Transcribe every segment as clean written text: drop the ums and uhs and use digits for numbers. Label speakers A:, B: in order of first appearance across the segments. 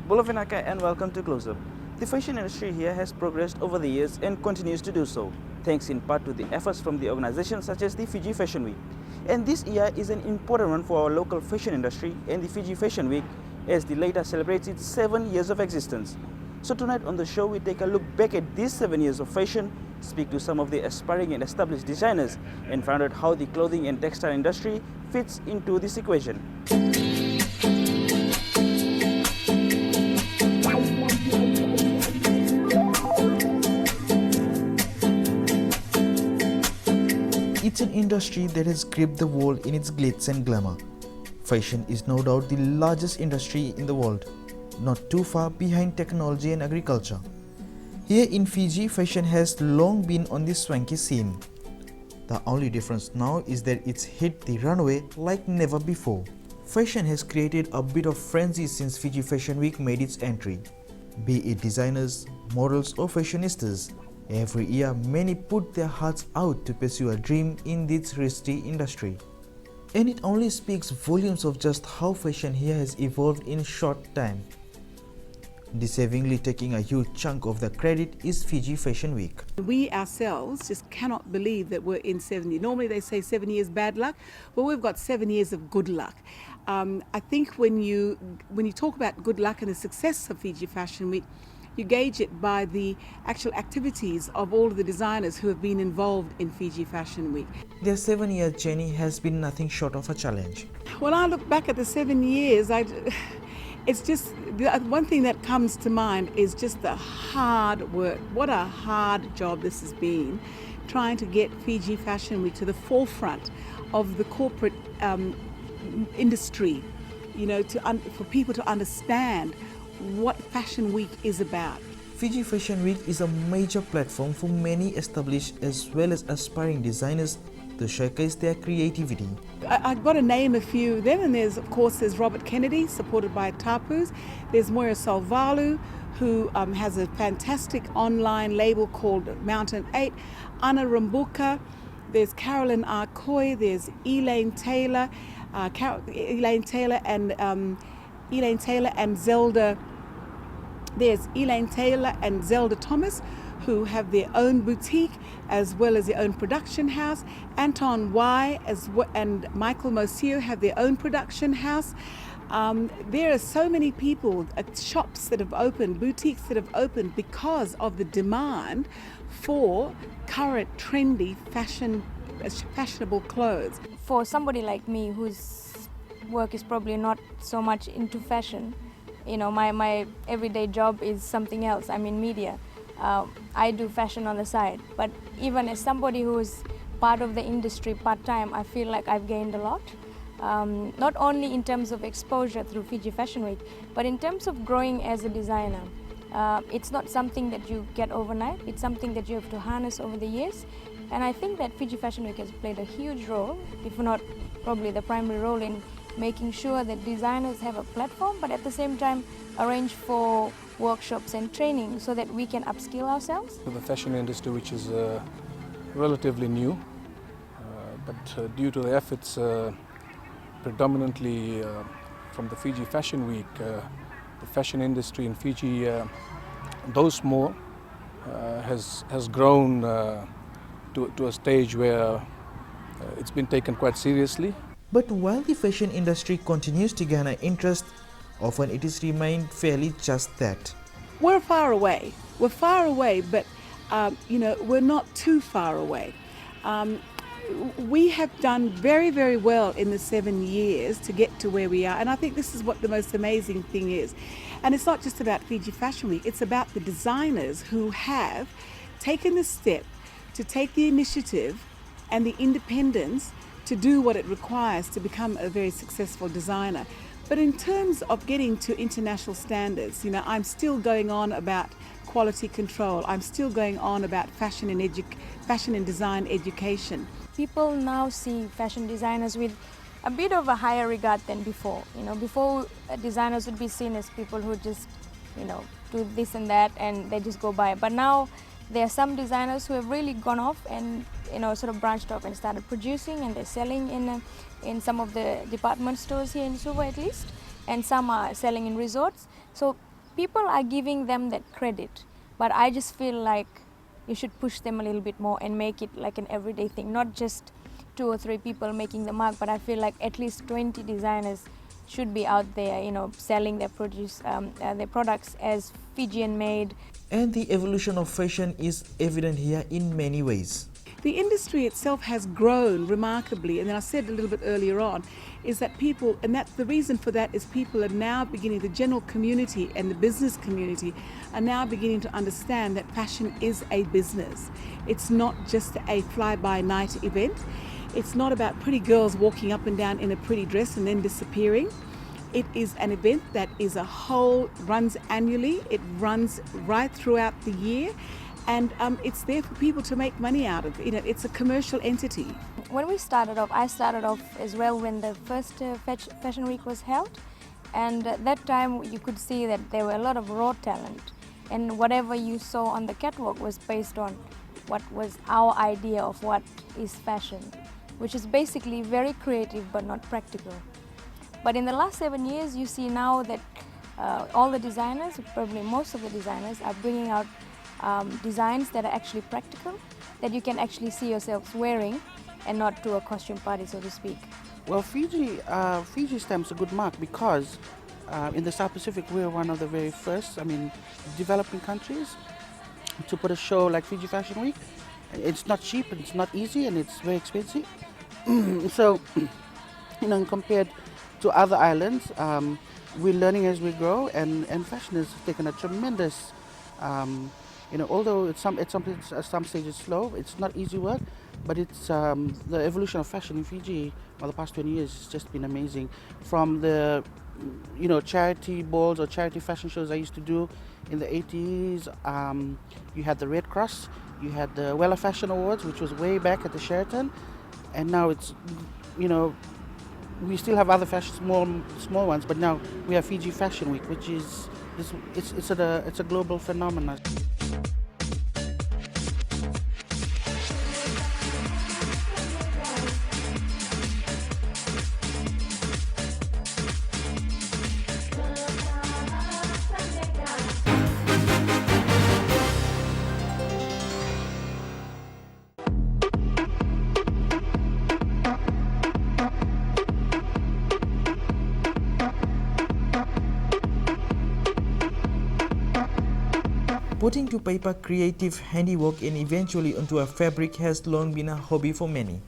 A: Bulavinaka and welcome to Close Up. The fashion industry here has progressed over the years and continues to do so, thanks in part to the efforts from the organizations such as the Fiji Fashion Week. And this year is an important one for our local fashion industry and the Fiji Fashion Week, as the latter celebrates its 7 years of existence. So tonight on the show we take a look back at these 7 years of fashion, speak to some of the aspiring and established designers, and find out how the clothing and textile industry fits into this equation. It's an industry that has gripped the world in its glitz and glamour. Fashion is no doubt the largest industry in the world, not too far behind technology and agriculture. Here in Fiji, fashion has long been on the swanky scene. The only difference now is that it's hit the runway like never before. Fashion has created a bit of frenzy since Fiji Fashion Week made its entry. Be it designers, models or fashionistas, every year many put their hearts out to pursue a dream in this risky industry. And it only speaks volumes of just how fashion here has evolved in a short time. Deceivingly taking a huge chunk of the credit is Fiji Fashion Week.
B: We ourselves just cannot believe that we're in 7 years. Normally they say 7 years bad luck. Well, we've got 7 years of good luck. I think when you talk about good luck and the success of Fiji Fashion Week, you gauge it by the actual activities of all of the designers who have been involved in Fiji Fashion Week.
A: Their 7-year journey has been nothing short of a challenge.
B: When I look back at the 7 years, it's just the one thing that comes to mind is just the hard work. What a hard job this has been, trying to get Fiji Fashion Week to the forefront of the corporate industry, for people to understand what Fashion Week is about.
A: Fiji Fashion Week is a major platform for many established as well as aspiring designers to showcase their creativity.
B: I've got to name a few of them, and there's Robert Kennedy, supported by Tapus. There's Moira Salvalu, who has a fantastic online label called Mountain 8. Anna Rambuka, there's Carolyn Arcoy, there's Elaine Taylor and Zelda. There's Elaine Taylor and Zelda Thomas, who have their own boutique as well as their own production house. Anton Y and Michael Mosio have their own production house. There are so many people, shops that have opened, boutiques that have opened because of the demand for current trendy fashionable clothes.
C: For somebody like me whose work is probably not so much into fashion, my everyday job is something else. I'm in media. I do fashion on the side, but even as somebody who is part of the industry part-time, I feel like I've gained a lot. Not only in terms of exposure through Fiji Fashion Week, but in terms of growing as a designer. It's not something that you get overnight, it's something that you have to harness over the years. And I think that Fiji Fashion Week has played a huge role, if not probably the primary role, in making sure that designers have a platform, but at the same time arrange for workshops and training so that we can upskill ourselves.
D: The fashion industry, which is relatively new, but due to the efforts predominantly from the Fiji Fashion Week, the fashion industry in Fiji, though small, has grown to a stage where it's been taken quite seriously.
A: But while the fashion industry continues to garner interest, often it is remained fairly just that.
B: We're far away, but we're not too far away. We have done very, very well in the 7 years to get to where we are, and I think this is what the most amazing thing is. And it's not just about Fiji Fashion Week, it's about the designers who have taken the step to take the initiative and the independence to do what it requires to become a very successful designer. But in terms of getting to international standards, I'm still going on about quality control. I'm still going on about fashion and design education.
C: People now see fashion designers with a bit of a higher regard than before. Before designers would be seen as people who just, do this and that and they just go by. But now there are some designers who have really gone off and sort of branched off and started producing, and they're selling in some of the department stores here in Suva at least, and some are selling in resorts. So people are giving them that credit, but I just feel like you should push them a little bit more and make it like an everyday thing, not just 2 or 3 people making the mark, but I feel like at least 20 designers should be out there, selling their their products as Fijian made.
A: And the evolution of fashion is evident here in many ways.
B: The industry itself has grown remarkably, and then I said a little bit earlier on, is that people, and that the reason for that is people are now beginning, the general community and the business community are now beginning to understand that fashion is a business. It's not just a fly-by-night event. It's not about pretty girls walking up and down in a pretty dress and then disappearing. It is an event that is a whole, runs annually, it runs right throughout the year, and it's there for people to make money out of. It's a commercial entity.
C: When we started off, I started off as well when the first Fashion Week was held, and at that time you could see that there were a lot of raw talent, and whatever you saw on the catwalk was based on what was our idea of what is fashion, which is basically very creative but not practical. But in the last 7 years, you see now that all the designers, probably most of the designers, are bringing out designs that are actually practical, that you can actually see yourselves wearing and not to a costume party, so to speak.
E: Well, Fiji stamps a good mark because in the South Pacific we're one of the very first, developing countries to put a show like Fiji Fashion Week. It's not cheap, it's not easy, and it's very expensive. So, compared to other islands, we're learning as we grow, and fashion has taken a tremendous, although at some stages slow, it's not easy work, but it's the evolution of fashion in Fiji for the past 20 years has just been amazing. From the charity balls or charity fashion shows I used to do in the 80s, you had the Red Cross, you had the Weller Fashion Awards, which was way back at the Sheraton, and now it's, we still have other fashion, small ones, but now we have Fiji Fashion Week, which is it's a global phenomenon.
A: Putting to paper creative handiwork and eventually onto a fabric has long been a hobby for many.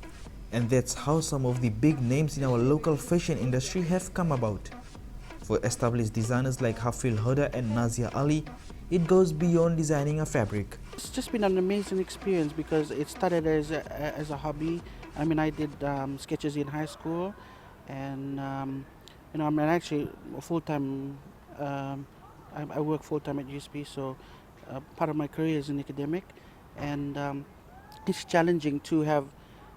A: And that's how some of the big names in our local fashion industry have come about. For established designers like Hafil Hoda and Nazia Ali, it goes beyond designing a fabric.
E: It's just been an amazing experience because it started as a hobby. I did sketches in high school, and I'm actually full-time. I work full-time at USP, so part of my career is in academic, and it's challenging to have,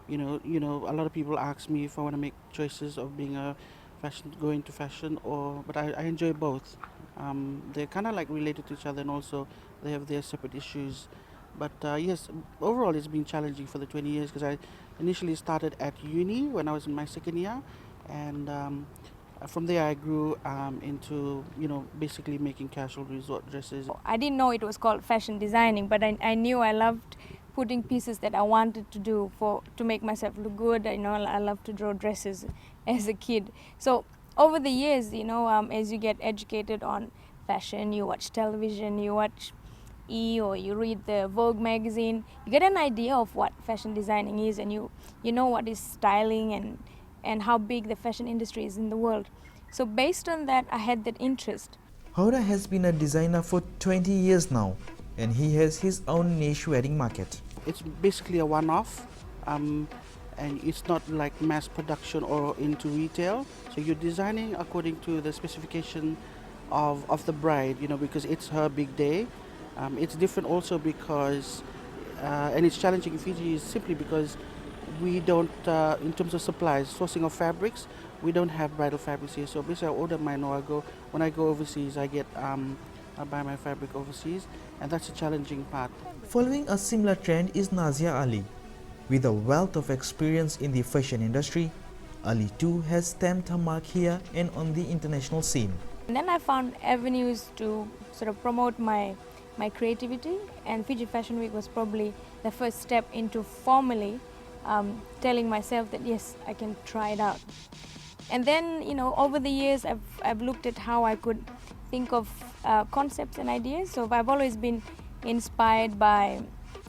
E: a lot of people ask me if I want to make choices of being going to fashion, but I enjoy both. They're kind of like related to each other, and also they have their separate issues. But yes, overall it's been challenging for the 20 years because I initially started at uni when I was in my second year, and from there I grew into, basically making casual resort dresses.
C: I didn't know it was called fashion designing, but I knew I loved putting pieces that I wanted to do to make myself look good. I love to draw dresses as a kid. So over the years, as you get educated on fashion, you watch television, you watch or you read the Vogue magazine, you get an idea of what fashion designing is, and you know what is styling and how big the fashion industry is in the world. So based on that, I had that interest.
A: Hoda has been a designer for 20 years now, and he has his own niche wedding market.
E: It's basically a one-off, and it's not like mass production or into retail. So you're designing according to the specification of the bride, because it's her big day. It's different also because, and it's challenging in Fiji, is simply because we don't, in terms of supplies, sourcing of fabrics, we don't have bridal fabrics here. So basically I order mine, or when I go overseas, I buy my fabric overseas, and that's a challenging part.
A: Following a similar trend is Nazia Ali. With a wealth of experience in the fashion industry, Ali too has stamped her mark here and on the international scene.
C: And then I found avenues to sort of promote my creativity, and Fiji Fashion Week was probably the first step into formally telling myself that yes, I can try it out. And then, you know, over the years I've looked at how I could think of concepts and ideas. So I've always been inspired by,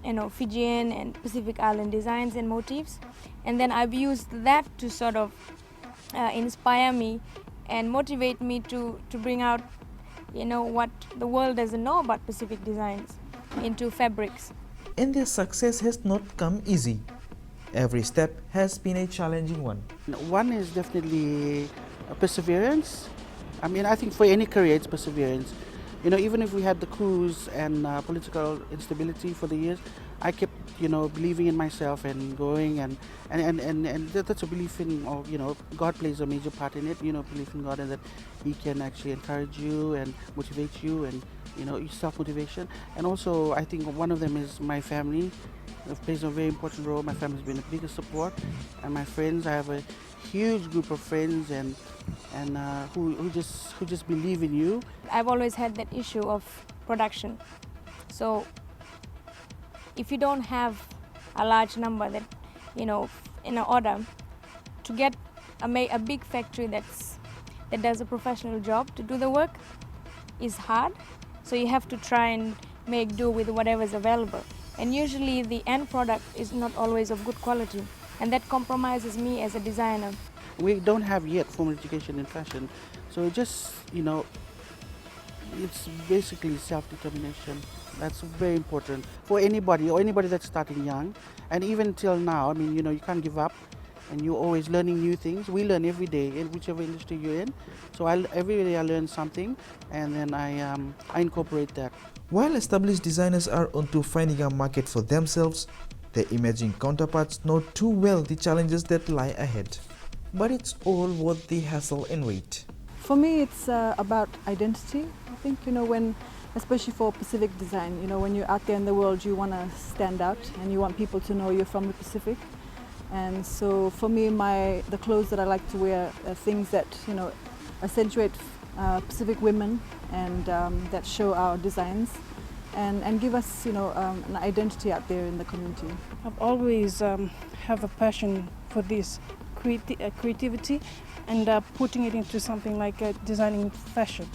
C: you know, Fijian and Pacific Island designs and motifs, and then I've used that to sort of inspire me and motivate me to bring out, you know, what the world doesn't know about Pacific designs into fabrics.
A: And their success has not come easy. Every step has been a challenging one.
E: One is definitely perseverance. I mean, I think for any career, it's perseverance. You know, even if we had the coups and political instability for the years, I kept, you know, believing in myself and going, and that's a belief in, you know, God plays a major part in it. You know, belief in God, and that He can actually encourage you and motivate you, and, you know, self-motivation. And also, I think one of them is my family. It plays a very important role. My family has been the biggest support, and my friends. I have a huge group of friends and who just believe in you.
C: I've always had that issue of production. So if you don't have a large number that, you know, in an order, to get a big factory that does a professional job to do the work is hard. So you have to try and make do with whatever's available. And usually the end product is not always of good quality, and that compromises me as a designer.
E: We don't have yet formal education in fashion, so just, you know, it's basically self-determination. That's very important for anybody, or anybody that's starting young, and even till now. I mean, you know, you can't give up, and you're always learning new things. We learn every day in whichever industry you're in. So every day I learn something, and then I incorporate that.
A: While established designers are onto finding a market for themselves, their emerging counterparts know too well the challenges that lie ahead. But it's all worth the hassle and wait.
B: For me, it's about identity. I think, you know, when, especially for Pacific design, you know, when you're out there in the world, you want to stand out and you want people to know you're from the Pacific. And so for me, the clothes that I like to wear are things that, you know, accentuate Pacific women, and that show our designs and give us, you know, an identity out there in the community.
F: I've always have a passion for this creativity and putting it into something like designing fashion.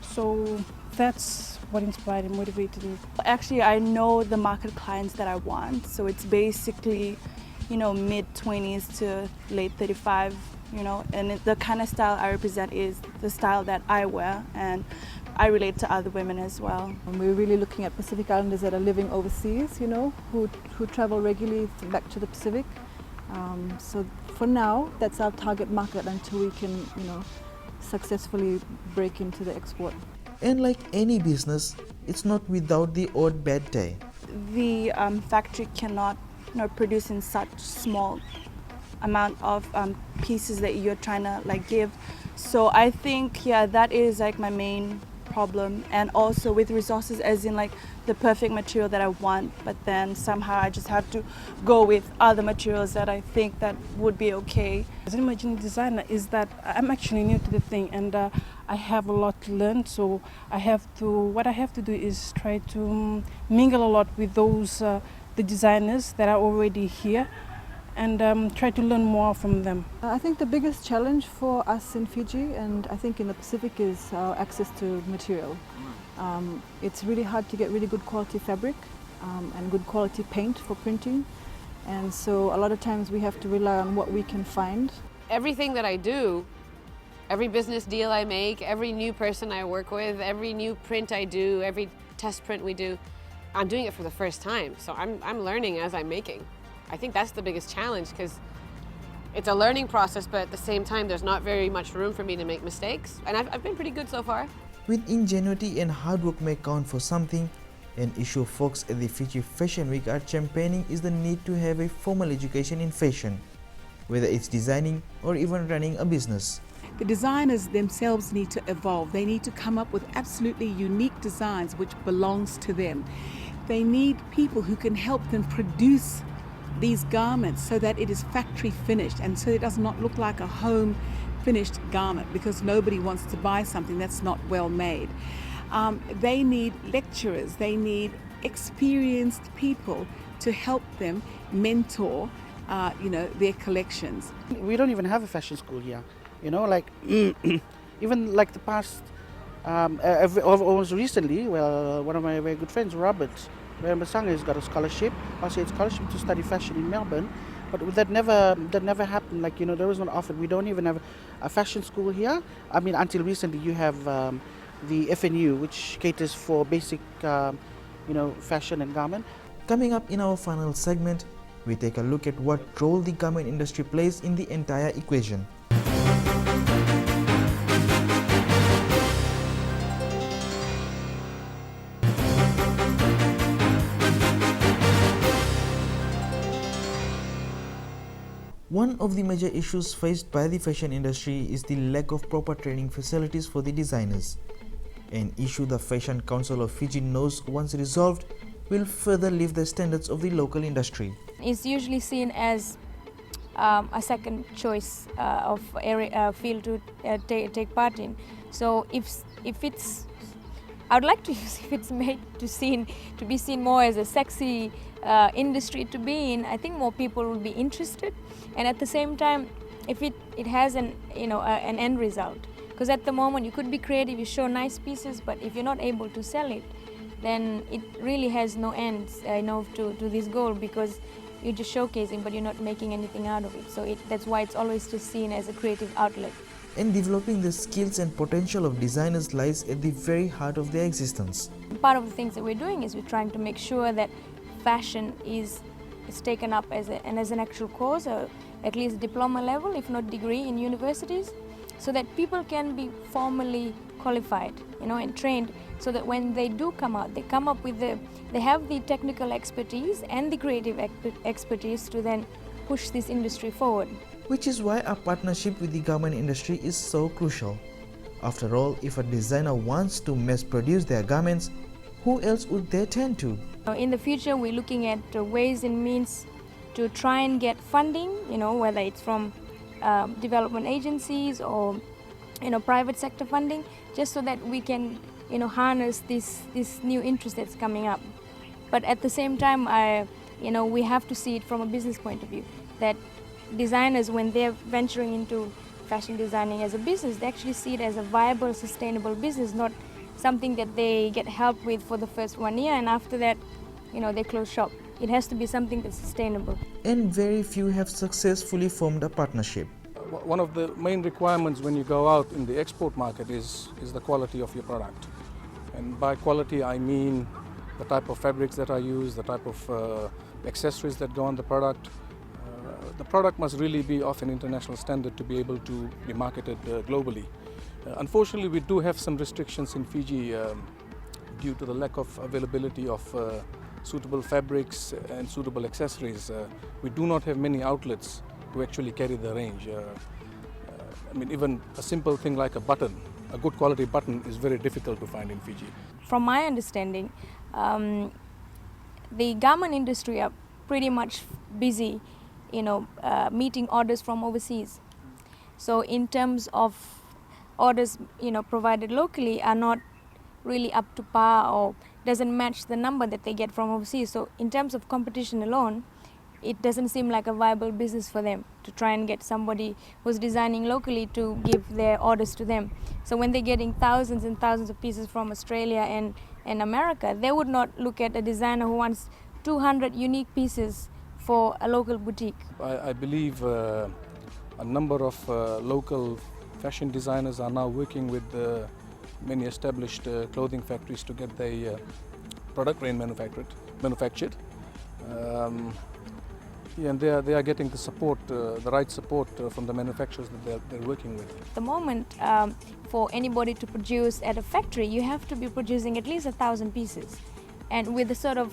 F: So that's what inspired and motivated me.
G: Actually, I know the market clients that I want, so it's basically, you know, mid-20s to late 35, you know, and the kind of style I represent is the style that I wear, and I relate to other women as well.
B: And we're really looking at Pacific Islanders that are living overseas, you know, who travel regularly back to the Pacific. So for now, that's our target market until we can, you know, successfully break into the export.
A: And like any business, it's not without the odd bad day.
G: The factory cannot, you know, produce in such small amount of pieces that you're trying to like give. So I think, yeah, that is like my main problem, and also with resources, as in like the perfect material that I want, but then somehow I just have to go with other materials that I think that would be okay.
F: As an emerging designer, is that I'm actually new to the thing, and I have a lot to learn. So what I have to do is try to mingle a lot with those the designers that are already here, and try to learn more from them.
B: I think the biggest challenge for us in Fiji, and I think in the Pacific, is our access to material. It's really hard to get really good quality fabric and good quality paint for printing, and so a lot of times we have to rely on what we can find.
H: Everything that I do, every business deal I make, every new person I work with, every new print I do, every test print we do, I'm doing it for the first time. So I'm learning as I'm making. I think that's the biggest challenge, because it's a learning process, but at the same time there's not very much room for me to make mistakes, and I've been pretty good so far.
A: With ingenuity and hard work may count for something, an issue folks at the Fiji Fashion Week are championing is the need to have a formal education in fashion, whether it's designing or even running a business.
B: The designers themselves need to evolve. They need to come up with absolutely unique designs which belongs to them. They need people who can help them produce these garments so that it is factory finished, and so it does not look like a home finished garment, because nobody wants to buy something that's not well made. they need lecturers, they need experienced people to help them mentor, their collections.
E: We don't even have a fashion school here, like even like the past, almost recently, well, one of my very good friends, Robert Mbasanga, has got a scholarship, to study fashion in Melbourne, but that never happened. Like, there was not offered. We don't even have a fashion school here. I mean, until recently, you have the FNU, which caters for basic, fashion and garment.
A: Coming up in our final segment, we take a look at what role the garment industry plays in the entire equation. One of the major issues faced by the fashion industry is the lack of proper training facilities for the designers. An issue the Fashion Council of Fiji knows once resolved will further lift the standards of the local industry.
C: It's usually seen as a second choice of area, field to take part in. So if it's, I would like to use, if it's made to be seen more as a sexy industry to be in, I think more people will be interested. And at the same time, if it has an end result, because at the moment you could be creative, you show nice pieces, but if you're not able to sell it, then it really has no end to this goal, because you're just showcasing but you're not making anything out of it. So that's why it's always just seen as a creative outlet.
A: And developing the skills and potential of designers lies at the very heart of their existence.
C: Part of the things that we're doing is we're trying to make sure that fashion is taken up as an actual course, or at least diploma level, if not degree, in universities, so that people can be formally qualified, and trained, so that when they do come out, they have the technical expertise and the creative expertise to then push this industry forward.
A: Which is why our partnership with the garment industry is so crucial. After all, if a designer wants to mass produce their garments, who else would they turn to?
C: In the future, we're looking at ways and means to try and get funding, whether it's from development agencies or private sector funding, just so that we can harness this new interest that's coming up. But at the same time, we have to see it from a business point of view, that designers, when they're venturing into fashion designing as a business, they actually see it as a viable, sustainable business, not something that they get help with for the first 1 year and after that, they close shop. It has to be something that's sustainable.
A: And very few have successfully formed a partnership.
D: One of the main requirements when you go out in the export market is the quality of your product. And by quality, I mean the type of fabrics that are used, the type of accessories that go on the product. The product must really be of an international standard to be able to be marketed globally. Unfortunately, we do have some restrictions in Fiji due to the lack of availability of suitable fabrics and suitable accessories. We do not have many outlets to actually carry the range. Even a simple thing like a button, a good quality button, is very difficult to find in Fiji.
C: From my understanding, the garment industry are pretty much busy, meeting orders from overseas. So in terms of orders, provided locally are not really up to par or doesn't match the number that they get from overseas. So in terms of competition alone, it doesn't seem like a viable business for them to try and get somebody who's designing locally to give their orders to them. So when they're getting thousands and thousands of pieces from Australia and America, they would not look at a designer who wants 200 unique pieces for a local boutique.
D: I believe a number of local fashion designers are now working with many established clothing factories to get their product range manufactured. And they are getting the support, the right support from the manufacturers that they're working with.
C: At the moment, for anybody to produce at a factory, you have to be producing at least 1,000 pieces. And with the sort of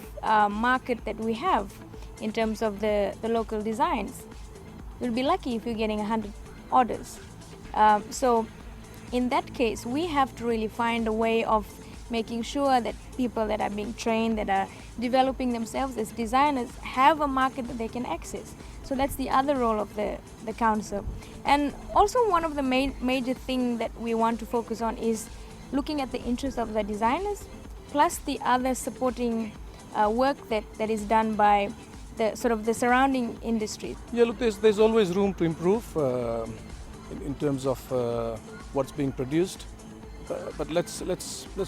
C: market that we have in terms of the local designs, you'll be lucky if you're getting 100 orders. So in that case, we have to really find a way of making sure that people that are being trained, that are developing themselves as designers, have a market that they can access. So that's the other role of the council. And also one of the major things that we want to focus on is looking at the interests of the designers, plus the other supporting work that is done by the sort of the surrounding industry.
D: Yeah, look, there's always room to improve in terms of what's being produced. But let's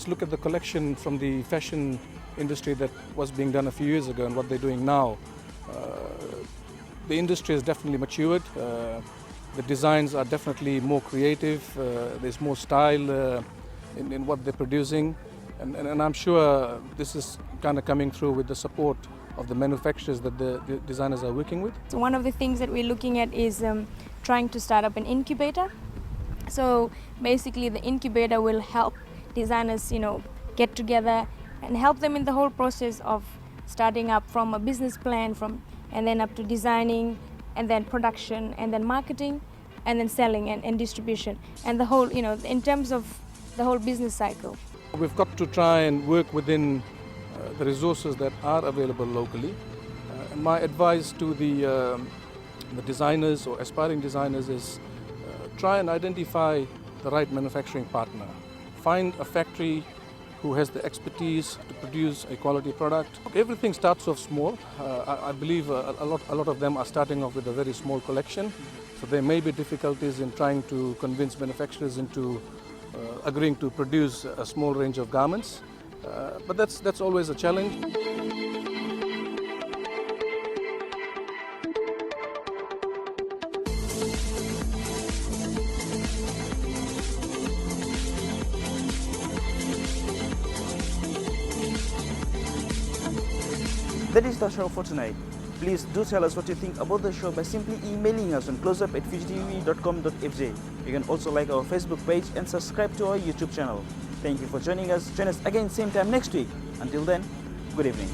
D: look at the collection from the fashion industry that was being done a few years ago and what they're doing now. The industry has definitely matured. The designs are definitely more creative. There's more style in what they're producing, and I'm sure this is kind of coming through with the support of the manufacturers that the designers are working with.
C: So one of the things that we're looking at is trying to start up an incubator. So basically the incubator will help designers, get together and help them in the whole process of starting up from a business plan and then up to designing and then production and then marketing and then selling and distribution and the whole, in terms of the whole business cycle.
D: We've got to try and work within the resources that are available locally. And my advice to the designers or aspiring designers is try and identify the right manufacturing partner. Find a factory who has the expertise to produce a quality product. Everything starts off small. I believe a lot of them are starting off with a very small collection. So there may be difficulties in trying to convince manufacturers into agreeing to produce a small range of garments. But that's always a challenge.
E: That is the show for tonight. Please do tell us what you think about the show by simply emailing us on closeup@fijitv.com.fj. You can also like our Facebook page and subscribe to our YouTube channel. Thank you for joining us. Join us again same time next week. Until then, good evening.